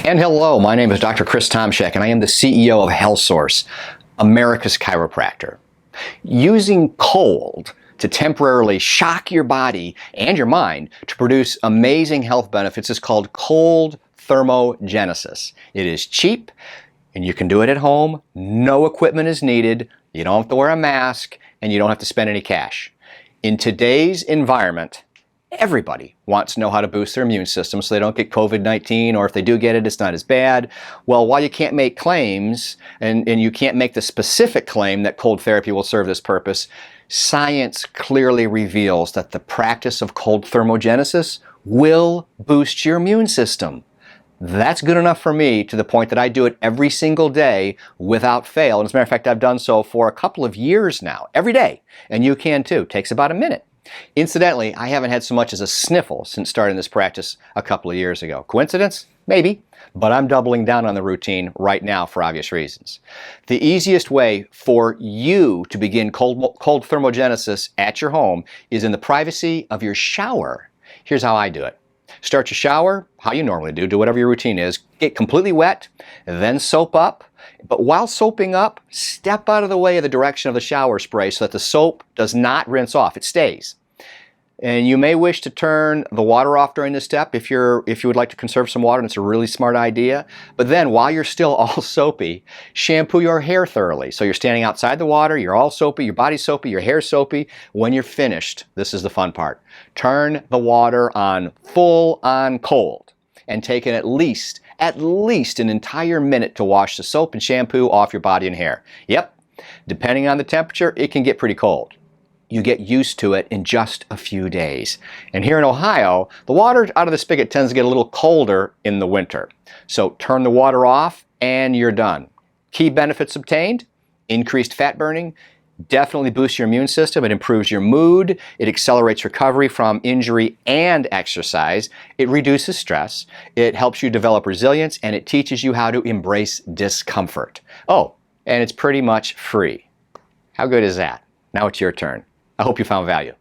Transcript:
And hello, my name is Dr. Chris Tomczak, and I am the CEO of HealthSource, America's chiropractor. Using cold to temporarily shock your body and your mind to produce amazing health benefits is called cold thermogenesis. It is cheap, and you can do it at home. No equipment is needed. You don't have to wear a mask, and you don't have to spend any cash. In today's environment, everybody wants to know how to boost their immune system so they don't get COVID-19, or if they do get it, it's not as bad. Well, while you can't make claims, and you can't make the specific claim that cold therapy will serve this purpose, science clearly reveals that the practice of cold thermogenesis will boost your immune system. That's good enough for me, to the point that I do it every single day without fail. And as a matter of fact, I've done so for a couple of years now, every day. And you can too. It takes about a minute. Incidentally, I haven't had so much as a sniffle since starting this practice a couple of years ago. Coincidence? Maybe. But I'm doubling down on the routine right now for obvious reasons. The easiest way for you to begin cold thermogenesis at your home is in the privacy of your shower. Here's how I do it. Start your shower how you normally do whatever your routine is. Get completely wet, then soap up. But while soaping up, step out of the way of the direction of the shower spray so that the soap does not rinse off. It stays. And you may wish to turn the water off during this step if you would like to conserve some water, and it's a really smart idea. But then, while you're still all soapy, shampoo your hair thoroughly. So you're standing outside the water, you're all soapy, your body's soapy, your hair's soapy. When you're finished, this is the fun part. Turn the water on full on cold and take it at least an entire minute to wash the soap and shampoo off your body and hair. Yep, depending on the temperature, it can get pretty cold. You get used to it in just a few days. And here in Ohio, the water out of the spigot tends to get a little colder in the winter. So turn the water off and you're done. Key benefits obtained: increased fat burning, definitely boosts your immune system, it improves your mood, it accelerates recovery from injury and exercise, it reduces stress, it helps you develop resilience, and it teaches you how to embrace discomfort. Oh, and it's pretty much free. How good is that? Now it's your turn. I hope you found value.